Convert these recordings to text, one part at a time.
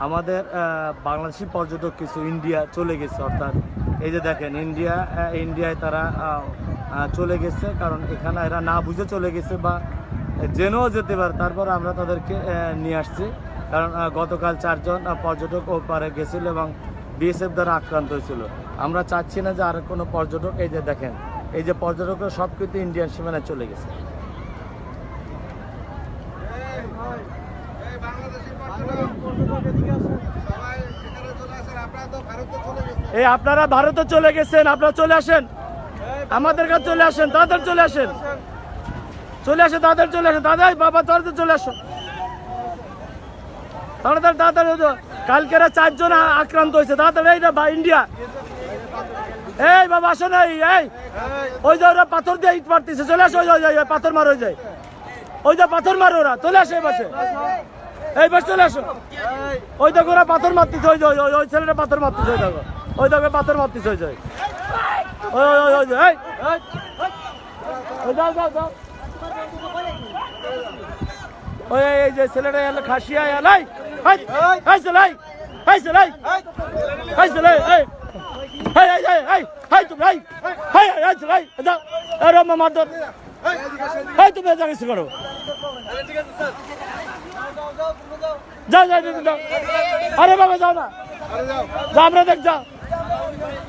আমাদের বাংলাদেশি পর্যটক কিছু ইন্ডিয়া চলে গেছে, অর্থাৎ এই যে দেখেন ইন্ডিয়ায় তারা চলে গেছে, কারণ এখানে এরা না বুঝে চলে গেছে বা জেনেও যেতে পারে। তারপর আমরা তাদেরকে নিয়ে আসছি, কারণ গতকাল 4 জন পর্যটক ওপারে গেছিল এবং বিএসএফ দ্বারা আক্রান্ত হয়েছিল। আমরা চাচ্ছি না যে আর কোনো পর্যটক, এই যে দেখেন এই যে পর্যটকরা সব কিন্তু ইন্ডিয়ান সীমানায় চলে গেছে। এই আপনারা ভারতে চলে গেছেন, আপনারা চলে আসেন, আমাদের কাছে চলে আসেন, তাড়াতাড়ি চলে আসেন, তাড়াতাড়ি চলে আসেন, দাদাই বাবা তাড়াতাড়ি চলে আসো, তাড়াতাড়ি। কালকেরা 4 জন আক্রান্ত হয়েছে, তাড়াতাড়ি। এইটা ইন্ডিয়া, এই বাবা আসো না, এই ওই যে ওরা পাথর দিয়ে ইট মারতেছে, চলে আসো, ওই পাথর মার হয়ে যায়, ওই যে পাথর মারো ওরা, চলে আসো এই পাশে, এই পাশে চলে আসো। ওই দেখো ওরা পাথর মারতেছে, ওই ছেলেটা পাথর মারতেছে, ওই দেখো পাথর মারতেছে, ওই যায়, ওই এই যে ছেলেটা এলো খাসিয়া এলাই, তুমি জানিস করো, যাও। আরে বাবা যাও না, যা আমরা দেখ যাও।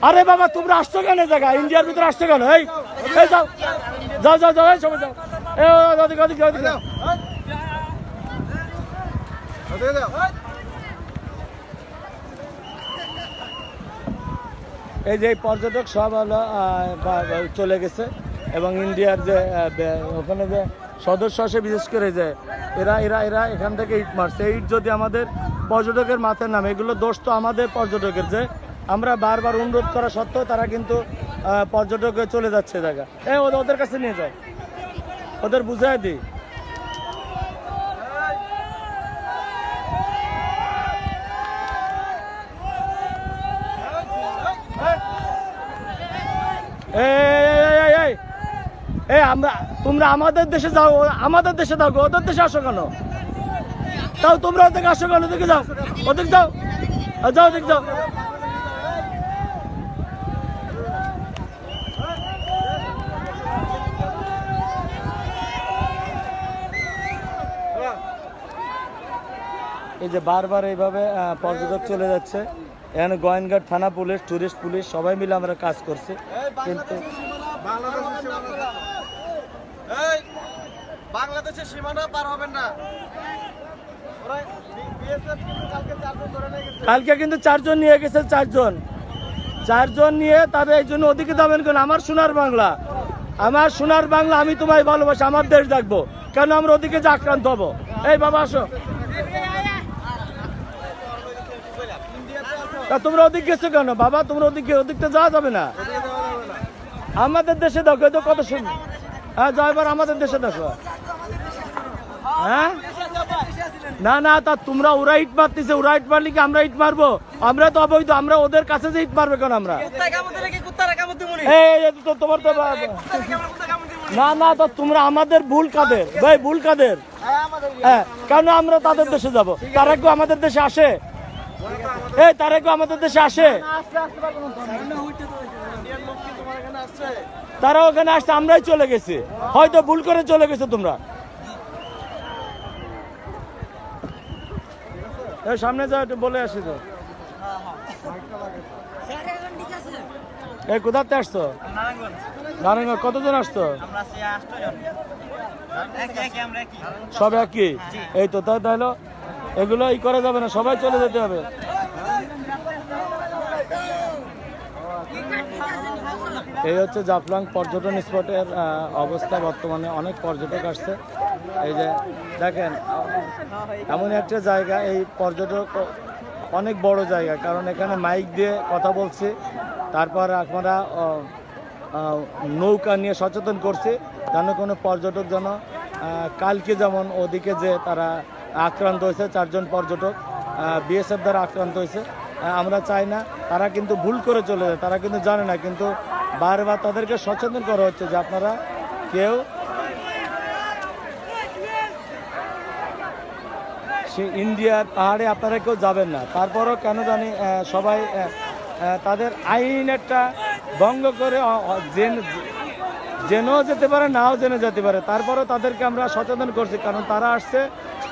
আরে বাবা তোমরা আসছো কেন জায়গা, ইন্ডিয়ার ভিতরে আসছো কেন? এই যাও এই সবাই যাও, এই যে পর্যটক সব হলো চলে গেছে এবং ইন্ডিয়ার যে ওখানে যে সদস্য আসে, বিশেষ করে যে এরা এখান থেকে ইট মারছে। ইট যদি আমাদের পর্যটকের মাথায় নামে, এগুলো দোষ তো আমাদের পর্যটকের, যে আমরা বারবার অনুরোধ করা সত্ত্বেও তারা কিন্তু পর্যটকে চলে যাচ্ছে জায়গা। ওদের কাছে নিয়ে যায়, ওদের বুঝাই দিই। তোমরা আমাদের দেশে যাও, আমাদের দেশে থাকো, ওদের দেশে আসো কেন? তাও তোমরা ওদিকে আসো কেন? ওদিকে যাও, ওদিকে যাও, ওদিকে যাও। এই যে বারবার এইভাবে পর্যটক চলে যাচ্ছে, এখানে গোয়েন্দাঘাট থানা পুলিশ, টুরিস্ট পুলিশ সবাই মিলে আমরা কাজ করছি, কিন্তু বাংলাদেশের সীমানা পার হবেন না। কালকে কিন্তু 4 জন নিয়ে গেছে, 4 জন নিয়ে, তবে এই জন্য ওদিকে যাবেন কেন? আমার সোনার বাংলা, আমি তোমায় ভালোবাসি, আমার দেশ দেখবো কেন আমরা ওদিকে যে আক্রান্ত হবো? এই বাবা আসো, তোমরা ওদিক গেছো কেন বাবা? তোমরা ওদিকতে যাওয়া যাবে না, আমাদের দেশে দেখো, তো কত সুন্দর। হ্যাঁ যাও, এবার আমাদের দেশে দেখো। হ্যাঁ না তা তোমরা, ওরা ইট মারতেছে, ওরা ইট মারলে কি আমরা ইট মারবো? আমরা তো অবৈধ, আমরা ওদের কাছে যে ইট মারবে কেন? আমরা তোমার তো না তো তোমরা, আমাদের ভুল কাদের ভাই? ভুল কাদের? হ্যাঁ কেন আমরা তাদের দেশে যাব? তারা কেউ আমাদের দেশে আসে? তারা কেউ আমাদের দেশে আসে? তারা ওখানে আসছে, আমরাই চলে গেছি, হয়তো ভুল করে চলে গেছে। তোমরা সামনে যাও, একটু বলে আসি তো। এই কোথাতে আসছো? নারায়ণগঞ্জ। কতজন আসছো? সব একই? এই তো তাহলে এগুলো ই করা যাবে না, সবাই চলে যেতে হবে। এই হচ্ছে জাফলং পর্যটন স্পটের অবস্থা বর্তমানে। অনেক পর্যটক আসছে, এই যে দেখেন এমন একটা জায়গা, এই পর্যটক অনেক বড় জায়গা, কারণ এখানে মাইক দিয়ে কথা বলছি, তারপর আমরা নৌকা নিয়ে সচেতন করছি যেন কোনো পর্যটক যেন কালকে যেমন ওদিকে যে তারা আক্রান্ত হয়েছে, 4 জন পর্যটক বিএসএফ দ্বারা আক্রান্ত হয়েছে, আমরা চাই না তারা কিন্তু ভুল করে চলে যায়, তারা কিন্তু জানে না, কিন্তু বারবার তাদেরকে সচেতন করা হচ্ছে যে আপনারা কেউ সে ইন্ডিয়ার পাহাড়ে আপনারা কেউ যাবেন না, তারপরও কেন জানি সবাই তাদের আইন একটা ভঙ্গ করে জেনেও যেতে পারে, নাও জেনে যেতে পারে, তারপরেও তাদেরকে আমরা সচেতন করছি, কারণ তারা আসছে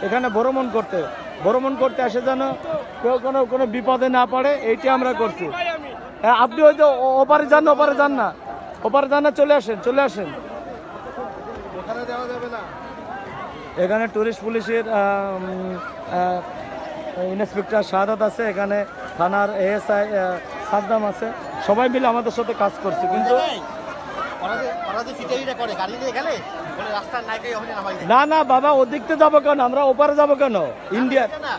এখানে ভ্রমণ করতে আসে যেন কেউ কোনো বিপদে না পড়ে, এইটা আমরা করছি। আপনি হয়তো ওপারে যান না, চলে আসেন। ওখানে দেওয়া যাবে না। এখানে টুরিস্ট পুলিশের ইন্সপেক্টর শাহাদাত আছে, এখানে থানার এএসআই সাদ্দাম আছে, সবাই মিলে আমাদের সাথে কাজ করছে। কিন্তু ওরা যে সিটারিটা করে গাড়ি নিয়ে গেলে বলে রাস্তার নায়িকাই ওখানে নামাই দেয়। না বাবা, ওদিকতে যাবো কেন, আমরা ওপারে যাবো কেন? ইন্ডিয়া না,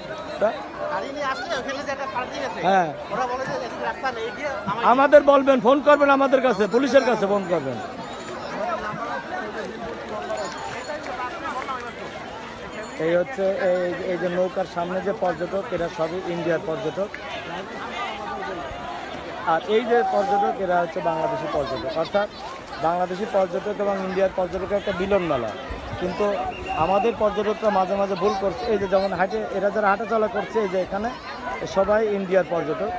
গাড়ি নিয়ে আসলে ওখানে যে একটা পার্কিং আছে, হ্যাঁ, ওরা বলে যে এদিকে রাস্তা নেই দিয়ে নামাই আমাদের বলবেন, ফোন করবেন আমাদের কাছে, পুলিশের কাছে ফোন করবেন। এই হচ্ছে এই যে নৌকার সামনে যে পর্যটক, এরা সবই ইন্ডিয়ার পর্যটক, আর এই যে পর্যটক এরা হচ্ছে বাংলাদেশি পর্যটক। অর্থাৎ বাংলাদেশি পর্যটক এবং ইন্ডিয়ার পর্যটকের একটা মিলন মেলা। কিন্তু আমাদের পর্যটকরা মাঝে মাঝে ভুল করছে, এই যে যেমন এরা যারা হাঁটাচলা করছে, এই যে এখানে সবাই ইন্ডিয়ার পর্যটক,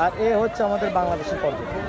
আর এ হচ্ছে আমাদের বাংলাদেশি পর্যটক।